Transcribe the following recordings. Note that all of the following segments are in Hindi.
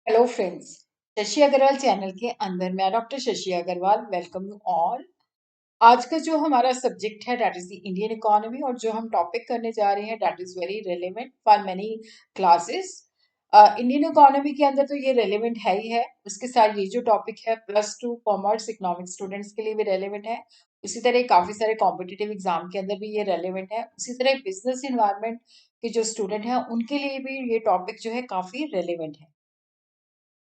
Hello friends. Shashi Agarwal channel के अंदर मैं doctor Shashi Agarwal welcome you all. आज का जो हमारा सब्जेक्ट है that is the Indian economy, और जो हम टॉपिक करने जा रहे हैं that is very relevant for many classes. Indian economy के अंदर तो ये रेलेवेंट है ही है, उसके साथ ये जो टॉपिक है +2 कॉमर्स इकोनॉमिक्स स्टूडेंट्स के लिए भी रेलेवेंट है। उसी तरह काफी सारे कॉम्पिटिटिव एग्जाम के अंदर भी ये रेलेवेंट है। उसी तरह बिजनेस इन्वायरमेंट के जो स्टूडेंट हैं उनके लिए भी ये टॉपिक जो है काफी रेलेवेंट है।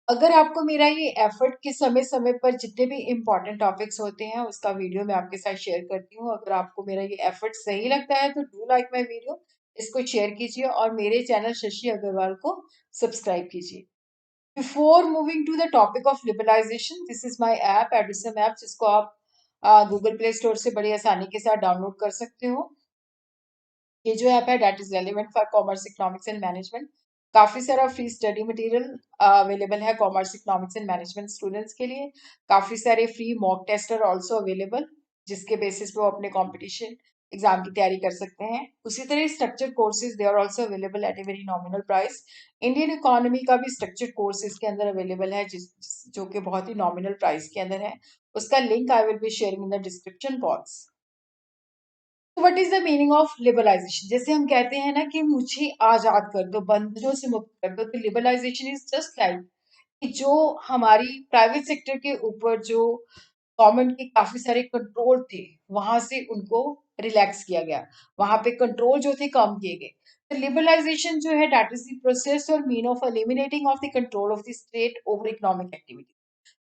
अगर आपको मेरा ये एफर्ट के समय समय पर जितने भी इम्पोर्टेंट टॉपिक्स होते हैं उसका वीडियो मैं आपके साथ शेयर करती हूँ। अगर आपको मेरा ये एफर्ट सही लगता है तो डू लाइक माय वीडियो, इसको शेयर कीजिए और मेरे चैनल शशि अग्रवाल को सब्सक्राइब कीजिए। Before moving to the topic of liberalisation, this is my app Edusum app, जिसको आप गूगल प्ले स्टोर से बड़ी आसानी के साथ डाउनलोड कर सकते हो। ये जो ऐप है that is relevant for commerce economics and management. काफी सारा फ्री स्टडी मटेरियल अवेलेबल है commerce economics and management students के लिए। काफी सारे free mock test are also available, जिसके बेसिस पे वो अपने कंपटीशन एग्जाम की तैयारी कर सकते हैं। उसी तरह structure courses they are also available at a very nominal price. Indian economy का भी स्ट्रक्चर कोर्स इसके अंदर अवेलेबल है, जो कि बहुत ही नॉमिनल प्राइस के अंदर है। उसका link I will be sharing in the description box. What is the meaning of liberalisation? जैसे हम कहते हैं ना कि मुझे आजाद कर दो, बंधनों से मुक्त कर दो, तो लिबरलाइजेशन इज जस्ट लाइक कि जो हमारी प्राइवेट सेक्टर के ऊपर जो गवर्नमेंट के काफी सारे कंट्रोल थे वहां से उनको रिलैक्स किया गया, वहां पे कंट्रोल जो थे कम किए गए। तो लिबरलाइजेशन जो है दैट इज द प्रोसेस और mean of eliminating of the control of the state over economic activity.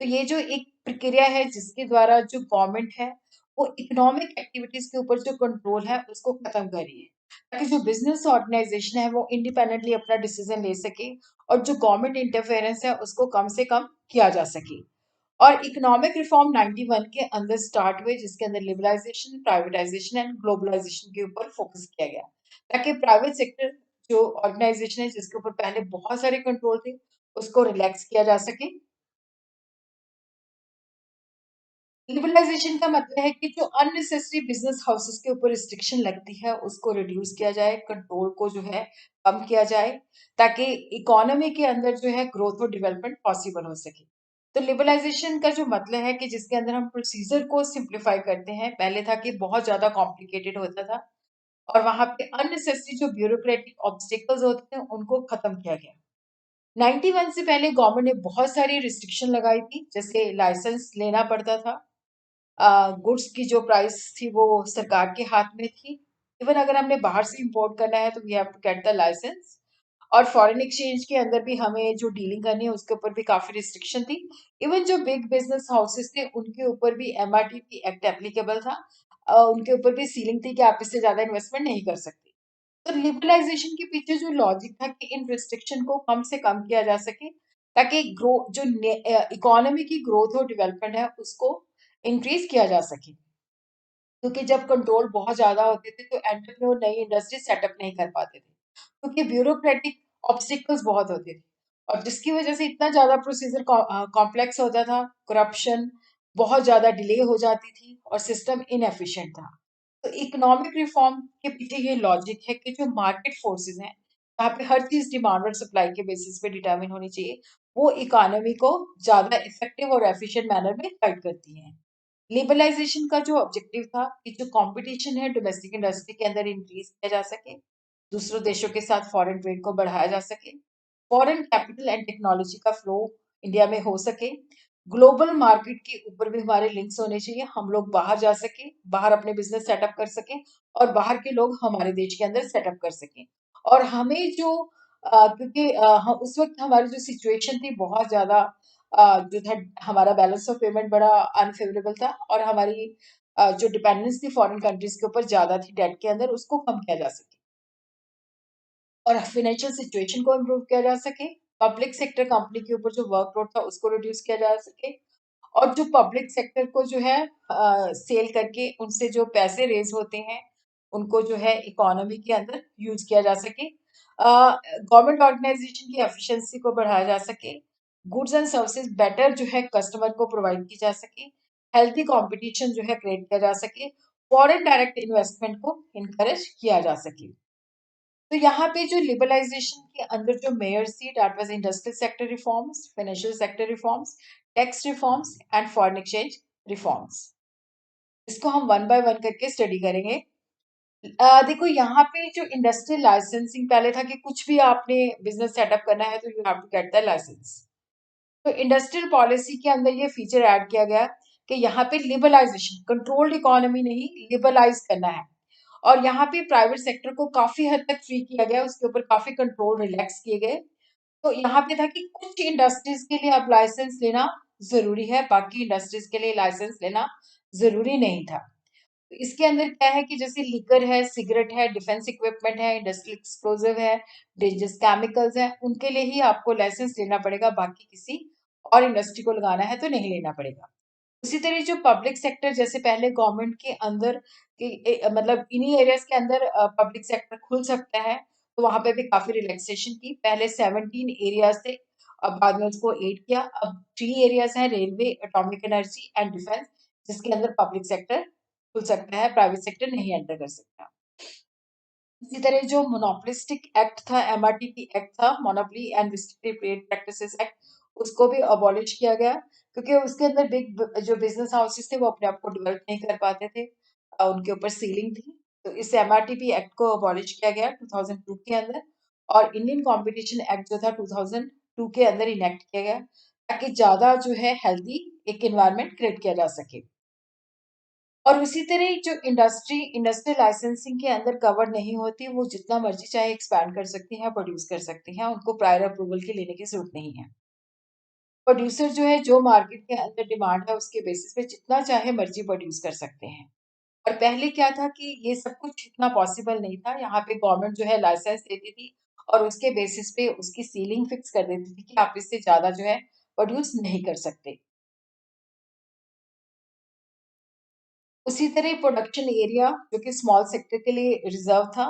तो ये जो एक प्रक्रिया है जिसके द्वारा जो गवर्नमेंट है वो इकोनॉमिक एक्टिविटीज के ऊपर जो कंट्रोल है उसको खत्म कर रही है, ताकि जो बिजनेस ऑर्गेनाइजेशन है वो इंडिपेंडेंटली अपना डिसीजन ले सके और जो गवर्नमेंट इंटरफेरेंस है उसको कम से कम किया जा सके। और इकोनॉमिक रिफॉर्म 91 के अंदर स्टार्ट हुए, जिसके अंदर लिबरलाइजेशन, प्राइवेटाइजेशन एंड ग्लोबलाइजेशन के ऊपर फोकस किया गया, ताकि प्राइवेट सेक्टर जो ऑर्गेनाइजेशन है जिसके ऊपर पहले बहुत सारे कंट्रोल थे उसको रिलैक्स किया जा सके। लिबरलाइजेशन का मतलब है कि जो अननेसेसरी बिजनेस हाउसेस के ऊपर रिस्ट्रिक्शन लगती है उसको रिड्यूस किया जाए, कंट्रोल को जो है कम किया जाए, ताकि इकोनॉमी के अंदर जो है ग्रोथ और डेवलपमेंट पॉसिबल हो सके। तो लिबरलाइजेशन का जो मतलब है कि जिसके अंदर हम प्रोसीजर को सिंप्लीफाई करते हैं। पहले था कि बहुत ज्यादा कॉम्प्लिकेटेड होता था और वहां पे अननेसेसरी जो ब्यूरोक्रेटिक ऑब्स्टिकल्स होते हैं उनको खत्म किया गया। 91 से पहले गवर्नमेंट ने बहुत सारी रिस्ट्रिक्शन लगाई थी, जैसे लाइसेंस लेना पड़ता था, गुड्स की जो प्राइस थी वो सरकार के हाथ में थी। इवन अगर हमने बाहर से इंपोर्ट करना है तो we have to get the licence. और फॉरेन एक्सचेंज के अंदर भी हमें जो डीलिंग करनी है उसके ऊपर भी काफी रिस्ट्रिक्शन थी। इवन जो बिग बिजनेस हाउसेस थे उनके ऊपर भी एमआरटीपी एक्ट एप्लीकेबल था। उनके ऊपर भी सीलिंग थी कि आप इससे ज्यादा इन्वेस्टमेंट नहीं कर सकते। तो लिबरलाइजेशन के पीछे जो लॉजिक था कि इन रिस्ट्रिक्शन को कम से कम किया जा सके, ताकि ग्रो जो इकोनॉमी की ग्रोथ और डेवलपमेंट है उसको इंक्रीज किया जा सके। क्योंकि जब कंट्रोल बहुत ज्यादा होते थे तो एंटरप्रेन्योर नई इंडस्ट्री सेटअप नहीं कर पाते थे, क्योंकि ब्यूरोक्रेटिक ऑब्स्टिकल्स बहुत होते थे और जिसकी वजह से इतना ज्यादा प्रोसीजर कॉम्प्लेक्स होता था, करप्शन बहुत ज्यादा डिले हो जाती थी और सिस्टम इनएफिशिएंट था। तो इकोनॉमिक रिफॉर्म के पीछे ये लॉजिक है कि जो मार्केट फोर्सेस हैं, जहाँ पे हर चीज डिमांड और सप्लाई के बेसिस पे डिटरमिन होनी चाहिए, वो इकोनॉमी को ज्यादा इफेक्टिव और एफिशिएंट मैनर में गाइड करती हैं। लिबरलाइजेशन का जो ऑब्जेक्टिव था कि जो कंपटीशन है डोमेस्टिक इंडस्ट्री के अंदर इंक्रीज किया जा सके, दूसरों देशों के साथ फॉरेन ट्रेड को बढ़ाया जा सके, फॉरेन कैपिटल एंड टेक्नोलॉजी का फ्लो इंडिया में हो सके, ग्लोबल मार्केट के ऊपर भी हमारे लिंक्स होने चाहिए, हम लोग बाहर जा सके, बाहर अपने बिजनेस सेटअप कर सके और बाहर के लोग हमारे देश के अंदर सेटअप कर सके। और हमें जो क्योंकि उस वक्त हमारी जो सिचुएशन थी बहुत ज्यादा जो था, हमारा बैलेंस ऑफ पेमेंट बड़ा अनफेवरेबल था और हमारी जो डिपेंडेंस थी फॉरेन कंट्रीज के ऊपर ज्यादा थी डेट के अंदर, उसको कम किया जा सके और फाइनेंशियल सिचुएशन को इम्प्रूव किया जा सके। पब्लिक सेक्टर कंपनी के ऊपर जो वर्कलोड था उसको रिड्यूस किया जा सके और जो पब्लिक सेक्टर को जो है सेल करके उनसे जो पैसे रेज होते हैं उनको जो है इकोनॉमी के अंदर यूज किया जा सके। गवर्नमेंट ऑर्गेनाइजेशन की एफिशिएंसी को बढ़ाया जा सके, गुड्स एंड सर्विसेज बेटर जो है कस्टमर को प्रोवाइड की जा सके, हेल्थी कंपटीशन जो है क्रिएट किया जा सके, फॉरेन डायरेक्ट इन्वेस्टमेंट को इनकरेज किया जा सके। तो यहाँ पे जो लिबरलाइजेशन के अंदर जो मेयर्स थी, that was industrial sector reforms, financial sector reforms, tax reforms and foreign exchange reforms. इसको हम वन बाय वन करके स्टडी करेंगे। देखो यहाँ पे जो इंडस्ट्रियल लाइसेंसिंग पहले था कि कुछ भी आपने बिजनेस सेटअप करना है तो you have to get the licence. तो इंडस्ट्रियल पॉलिसी के अंदर ये फीचर ऐड किया गया कि यहाँ पे लिबरलाइजेशन, कंट्रोल्ड इकोनॉमी नहीं, लिबरलाइज करना है। और यहाँ पे प्राइवेट सेक्टर को काफी हद तक फ्री किया गया, उसके ऊपर काफी कंट्रोल रिलैक्स किए गए। तो यहाँ पे था कि कुछ इंडस्ट्रीज के लिए अब लाइसेंस लेना जरूरी है, बाकी इंडस्ट्रीज के लिए लाइसेंस लेना जरूरी नहीं था। तो इसके अंदर क्या है कि जैसे लिकर है, सिगरेट है, डिफेंस इक्विपमेंट है, इंडस्ट्रियल एक्सप्लोजिव है, डेंजरस केमिकल्स है, उनके लिए ही आपको लाइसेंस लेना पड़ेगा, बाकी किसी और इंडस्ट्री को लगाना है तो नहीं लेना पड़ेगा। उसी तरह जो पब्लिक सेक्टर, जैसे पहले गवर्नमेंट के अंदर मतलब इन्हीं एरियाज के अंदर पब्लिक सेक्टर खुल सकता है, तो वहां पे भी काफी रिलैक्सेशन की। पहले 17 एरियाज थे, अब बाद में उसको 8 किया। अब 3 एरियाज हैं, railway, atomic energy and defence, जिसके अंदर पब्लिक सेक्टर खुल सकता है, प्राइवेट सेक्टर नहीं एंटर कर सकता। इसी तरह जो मोनोपोलिस्टिक एक्ट था, एमआरटीपी एक्ट था, monopoly and restrictive trade practices act, उसको भी अबॉलिश किया गया, क्योंकि उसके अंदर बिग जो बिजनेस हाउसेस थे वो अपने आप को डेवलप नहीं कर पाते थे, उनके ऊपर सीलिंग थी। तो इस एमआरटीपी एक्ट को अबॉलिश किया गया 2002 के अंदर। और इंडियन कॉम्पिटिशन एक्ट जो था 2002 के अंदर इनेक्ट किया गया, ताकि ज्यादा जो है हेल्दी एक एनवायरनमेंट क्रिएट किया जा सके। और उसी तरह जो इंडस्ट्रियल लाइसेंसिंग के अंदर कवर नहीं होती, वो जितना मर्जी चाहे एक्सपैंड कर सकती हैं, प्रोड्यूस कर सकती हैं, उनको प्रायर अप्रूवल के लेने की जरूरत नहीं है। प्रोड्यूसर जो है, जो मार्केट के अंदर डिमांड है उसके बेसिस पे जितना चाहे मर्जी प्रोड्यूस कर सकते हैं। और पहले क्या था कि ये सब कुछ इतना पॉसिबल नहीं था, यहाँ पे गवर्नमेंट जो है लाइसेंस देती थी और उसके बेसिस पे उसकी सीलिंग फिक्स कर देती थी कि आप इससे ज्यादा जो है प्रोड्यूस नहीं कर सकते। उसी तरह प्रोडक्शन एरिया, जो कि स्मॉल सेक्टर के लिए रिजर्व था,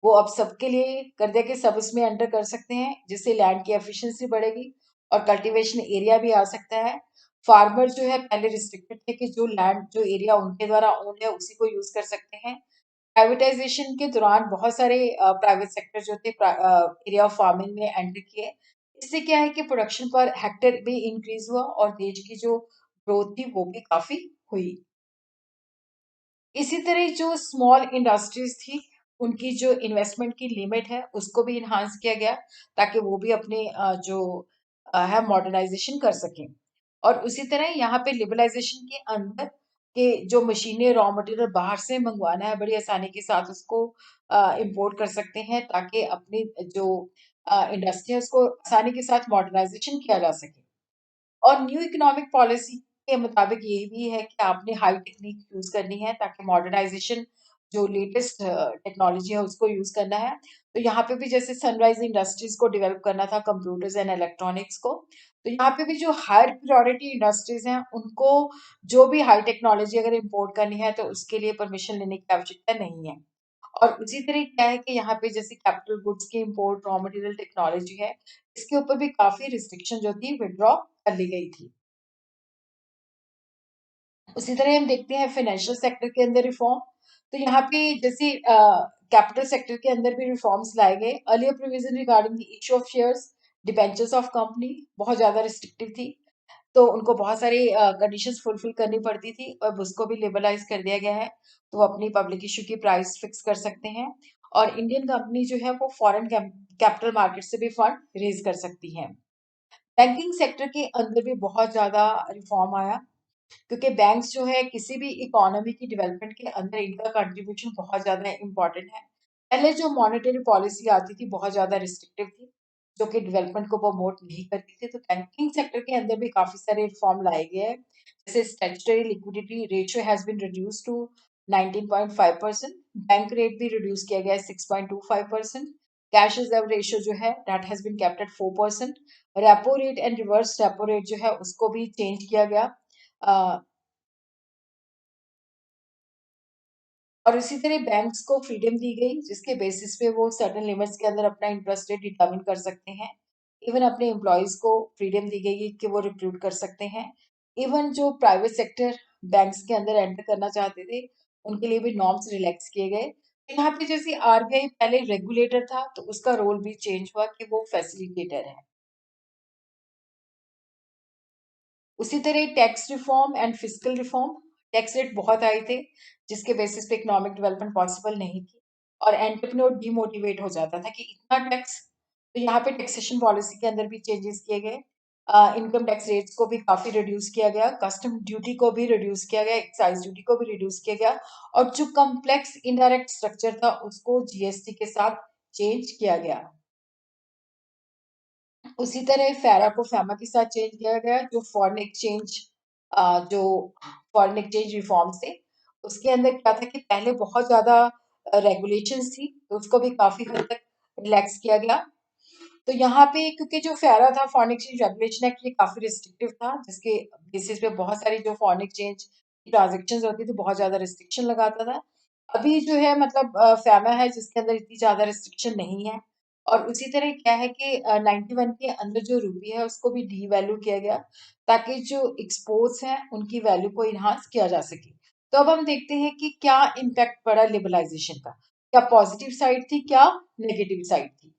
वो अब सबके लिए कर दिया कि सब उसमें एंटर कर सकते हैं, जिससे लैंड की एफिशिएंसी बढ़ेगी और कल्टीवेशन एरिया भी आ सकता है। फार्मर जो है पहले रिस्ट्रिक्टेड थे कि जो लैंड, जो एरिया उनके द्वारा ओन है उसी को यूज कर सकते हैं। प्राइवेटाइजेशन के दौरान बहुत सारे प्राइवेट सेक्टर जो थे एरिया ऑफ फार्मिंग में एंटर किए। इससे क्या है कि प्रोडक्शन पर हेक्टेयर भी इंक्रीज हुआ और देश की जो ग्रोथ थी वो भी काफी हुई। इसी तरह जो स्मॉल इंडस्ट्रीज थी, उनकी जो इन्वेस्टमेंट की लिमिट है उसको भी इन्हांस किया गया, ताकि वो भी अपने जो है मॉडर्नाइजेशन कर सकें। और उसी तरह यहाँ पे लिबरलाइजेशन के अंदर के जो मशीनें, रॉ मटेरियल बाहर से मंगवाना है, बड़ी आसानी के साथ उसको इंपोर्ट कर सकते हैं, ताकि अपनी जो इंडस्ट्री है उसको आसानी के साथ मॉडर्नाइजेशन किया जा सके। और न्यू इकोनॉमिक पॉलिसी के मुताबिक ये भी है कि आपने हाई टेक्निक यूज करनी है, ताकि मॉडर्नाइजेशन, जो लेटेस्ट टेक्नोलॉजी है उसको यूज करना है। तो यहाँ पे भी जैसे सनराइज इंडस्ट्रीज को डेवलप करना था, कंप्यूटर्स एंड इलेक्ट्रॉनिक्स को, तो यहाँ पे भी जो हायर प्रायोरिटी इंडस्ट्रीज हैं उनको जो भी हाई टेक्नोलॉजी अगर इम्पोर्ट करनी है तो उसके लिए परमिशन लेने की आवश्यकता नहीं है। और उसी तरह क्या है कि यहाँ पे जैसे कैपिटल गुड्स की इम्पोर्ट, रॉ मटेरियल टेक्नोलॉजी है, इसके ऊपर भी काफी रिस्ट्रिक्शन जो थी विड्रॉ कर ली गई थी। उसी तरह हम देखते हैं फाइनेंशियल सेक्टर के अंदर रिफॉर्म। तो यहाँ पे जैसे कैपिटल सेक्टर के अंदर भी रिफॉर्म्स लाए गए। Earlier provision regarding the issue of shares, debentures of company बहुत ज्यादा रिस्ट्रिक्टिव थी, तो उनको बहुत सारी कंडीशंस फुलफिल करनी पड़ती थी, अब उसको भी लिबरलाइज कर दिया गया है। तो वो अपनी पब्लिक इशू की प्राइस फिक्स कर सकते हैं। और इंडियन कंपनी जो है वो फॉरेन कैपिटल मार्केट से भी फंड रेज कर सकती है। बैंकिंग सेक्टर के अंदर भी बहुत ज्यादा रिफॉर्म आया, क्योंकि बैंक्स जो है किसी भी इकोनॉमी की डेवलपमेंट के अंदर इनका कंट्रीब्यूशन बहुत ज्यादा इंपॉर्टेंट है। पहले जो मॉनेटरी पॉलिसी आती थी बहुत ज्यादा रिस्ट्रिक्टिव थी, जो कि डेवलपमेंट को प्रमोट नहीं करती थी। तो बैंकिंग सेक्टर के अंदर भी काफी सारे रिफॉर्म लाए गए हैं, जैसे statutory liquidity ratio has been reduce to 19.5%, bank rate भी रिड्यूस किया गया है 6.25%, कैश रिजर्व रेशियो जो है that has been kept at 4%, repo rate and reverse repo rate जो है उसको भी चेंज किया गया। और इसी तरह बैंक्स को फ्रीडम दी गई, जिसके बेसिस पे वो सर्टेन लिमिट्स के अंदर अपना इंटरेस्ट रेट डिटरमिन कर सकते हैं। इवन अपने एम्प्लॉयज को फ्रीडम दी गई है कि वो रिक्रूट कर सकते हैं। इवन जो प्राइवेट सेक्टर बैंक्स के अंदर एंटर करना चाहते थे, उनके लिए भी नॉर्म्स रिलैक्स किए गए। यहाँ पे जैसे आरबीआई पहले रेगुलेटर था, तो उसका रोल भी चेंज हुआ कि वो फैसिलिटेटर है। उसी तरह tax reform and fiscal reform, tax rate बहुत हाई थे, जिसके बेसिस पे इकोनॉमिक डेवलपमेंट पॉसिबल नहीं थी, और एंटरप्रेन्योर डीमोटिवेट हो जाता था कि इतना टैक्स। तो यहाँ पे टैक्सेशन पॉलिसी के अंदर भी चेंजेस किए गए। इनकम टैक्स रेट्स को भी काफी रिड्यूस किया गया, कस्टम ड्यूटी को भी रिड्यूस किया गया, एक्साइज ड्यूटी को भी रिड्यूस किया गया, और जो कम्प्लेक्स इनडायरेक्ट स्ट्रक्चर था उसको जीएसटी के साथ चेंज किया गया। उसी तरह फैरा को फैमा के साथ चेंज किया गया, जो जो फॉरेन एक्सचेंज रिफॉर्म्स थे, उसके अंदर क्या था कि पहले बहुत ज्यादा रेगुलेशंस थी, तो उसको भी काफी हद तक रिलैक्स किया गया। तो यहाँ पे क्योंकि जो फेरा था, फॉरेन एक्सचेंज रेगुलेशन एक्ट, ये काफी रिस्ट्रिक्टिव था, जिसके बेसिस पे बहुत सारी जो फॉरेन एक्सचेंज ट्रांजेक्शन होती थी बहुत ज्यादा रिस्ट्रिक्शन लगाता था। अभी जो है मतलब फैमा है जिसके अंदर इतनी ज्यादा रिस्ट्रिक्शन नहीं है। और उसी तरह क्या है कि 91 के अंदर जो रूपी है उसको भी डी वैल्यू किया गया, ताकि जो एक्सपोर्ट्स हैं उनकी वैल्यू को इन्हांस किया जा सके। तो अब हम देखते हैं कि क्या इम्पैक्ट पड़ा लिबरलाइजेशन का, क्या पॉजिटिव साइड थी, क्या नेगेटिव साइड थी।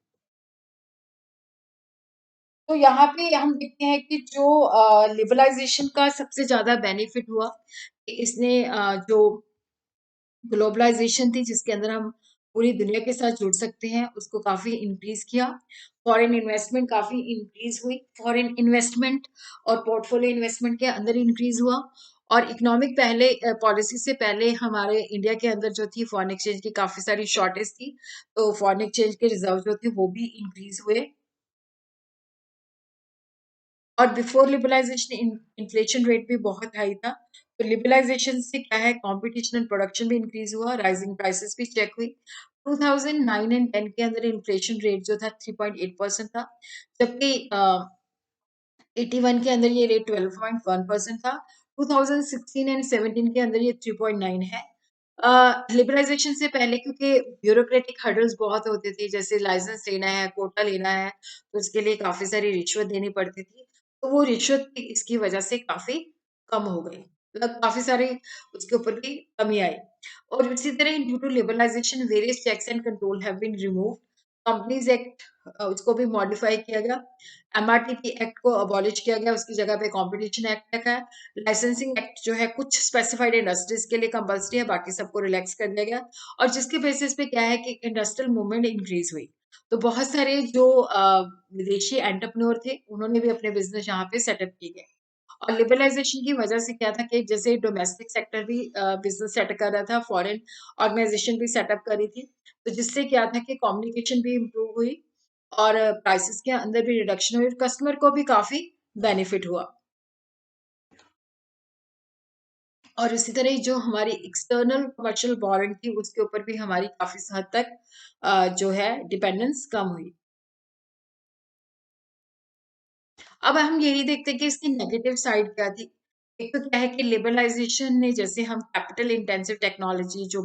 तो यहाँ पे हम देखते हैं कि जो लिबरलाइजेशन का सबसे ज्यादा बेनिफिट हुआ कि इसने जो ग्लोबलाइजेशन थी जिसके अंदर हम पूरी दुनिया के साथ जुड़ सकते हैं, उसको काफी इंक्रीज किया। फॉरेन इन्वेस्टमेंट काफी इंक्रीज हुई, फॉरेन इन्वेस्टमेंट और पोर्टफोलियो इन्वेस्टमेंट के अंदर इंक्रीज हुआ। और इकोनॉमिक पहले पॉलिसी से पहले हमारे इंडिया के अंदर जो थी फॉरेन एक्सचेंज की काफी सारी शॉर्टेज थी, तो फॉरेन एक्सचेंज के रिजर्व जो थे वो भी इंक्रीज हुए। और बिफोर लिबरलाइजेशन इन्फ्लेशन रेट भी बहुत हाई था। तो लिबरलाइजेशन से क्या है, कंपटीशन एंड प्रोडक्शन भी इंक्रीज हुआ, राइजिंग प्राइसेस भी चेक हुई। 2009 एंड 10 के अंदर इन्फ्लेशन रेट जो था 3.8% था, जबकि 81 के अंदर ये रेट 12.1% था। 2016 एंड 17 के अंदर ये 3.9 है। लिबरलाइजेशन से पहले क्योंकि ब्यूरोक्रेटिक हर्डल्स बहुत होते थे, जैसे लाइसेंस लेना है, कोटा लेना है, तो उसके लिए काफी सारी रिश्वत देनी पड़ती थी। तो वो रिश्वत की इसकी वजह से काफी कम हो गई, मतलब काफी सारी उसके ऊपर भी कमी आई। और इसी तरह due to liberalisation various checks and control have been remove. Companies act उसको भी मॉडिफाई किया गया, एमआरटीपी एक्ट को अबॉलिश किया गया, उसकी जगह पे कंपटीशन एक्ट रखा है। लाइसेंसिंग एक्ट जो है कुछ स्पेसिफाइड इंडस्ट्रीज के लिए कंपल्सरी है, बाकी सबको रिलैक्स कर दिया गया। और जिसके बेसिस पे क्या है कि इंडस्ट्रियल मूवमेंट इंक्रीज हुई, तो बहुत सारे जो विदेशी एंटरप्रेन्योर थे उन्होंने भी अपने बिजनेस यहाँ पे सेटअप किए गए। और लिबरलाइजेशन की वजह से क्या था कि जैसे डोमेस्टिक सेक्टर भी बिजनेस सेट कर रहा था, फॉरेन ऑर्गेनाइजेशन भी सेटअप कर रही थी, तो जिससे क्या था कि कम्युनिकेशन भी इम्प्रूव हुई, और प्राइसेस के अंदर भी रिडक्शन हुई, कस्टमर को भी काफी बेनिफिट हुआ। और इसी तरह जो हमारी एक्सटर्नल कमर्शियल बोरिंग थी उसके ऊपर भी हमारी काफी हद तक जो है डिपेंडेंस कम हुई। अब हम यही देखते हैं कि इसकी नेगेटिव साइड क्या थी। एक तो क्या है कि लिबरलाइजेशन ने जैसे हम कैपिटल इंटेंसिव टेक्नोलॉजी जो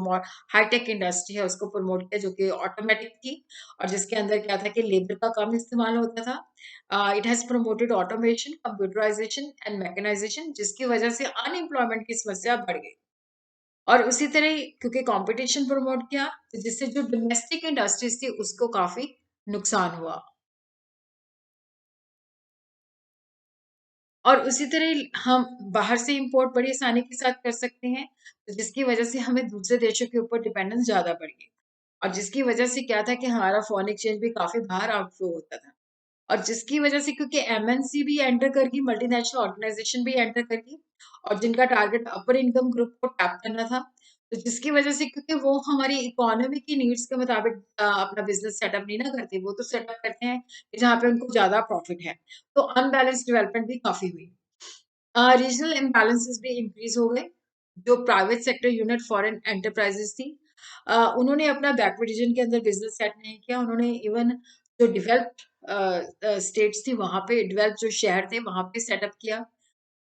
हाईटेक इंडस्ट्री है उसको प्रमोट किया, जो कि ऑटोमेटिक थी, और जिसके अंदर क्या था कि लेबर का कम इस्तेमाल होता था। It has promoted automation, computerisation and mechanisation, जिसकी वजह से अनएम्प्लॉयमेंट की समस्या बढ़ गई। और उसी तरह क्योंकि कंपटीशन प्रमोट किया, तो जिससे जो डोमेस्टिक इंडस्ट्रीज थी उसको काफी नुकसान हुआ। और उसी तरह हम बाहर से इंपोर्ट बड़ी आसानी के साथ कर सकते हैं, तो जिसकी वजह से हमें दूसरे देशों के ऊपर डिपेंडेंस ज़्यादा बढ़ गई, और जिसकी वजह से क्या था कि हमारा फॉरेन एक्सचेंज भी काफ़ी बाहर आउटफ्लो होता था। और जिसकी वजह से क्योंकि एमएनसी भी एंटर कर गई, मल्टीनेशनल ऑर्गेनाइजेशन भी एंटर कर गई, और जिनका टारगेट अपर इनकम ग्रुप को टैप करना था, तो जिसकी वजह से क्योंकि वो हमारी इकोनॉमी की नीड्स के मुताबिक अपना बिजनेस सेटअप नहीं ना करते, वो तो सेटअप करते हैं कि जहाँ पे उनको ज्यादा प्रॉफिट है। तो अनबैलेंस डेवलपमेंट भी काफी हुई। रीजनल इम्बैलेंसेस भी इंक्रीज हो गए। जो private sector unit foreign enterprises थी, उन्होंने अपना बैकवर्ड रीजन के अंदर बिजनेस सेट नहीं किया, उन्होंने इवन जो डेवलप्ड स्टेट्स थी वहां पे, डेवलप जो शहर थे वहां पे सेटअप किया,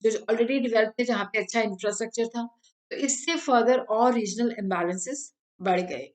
जो ऑलरेडी डेवलप थे जहाँ पे अच्छा इंफ्रास्ट्रक्चर था। तो इससे फर्दर और रीजनल इम्बैलेंसेस बढ़ गए।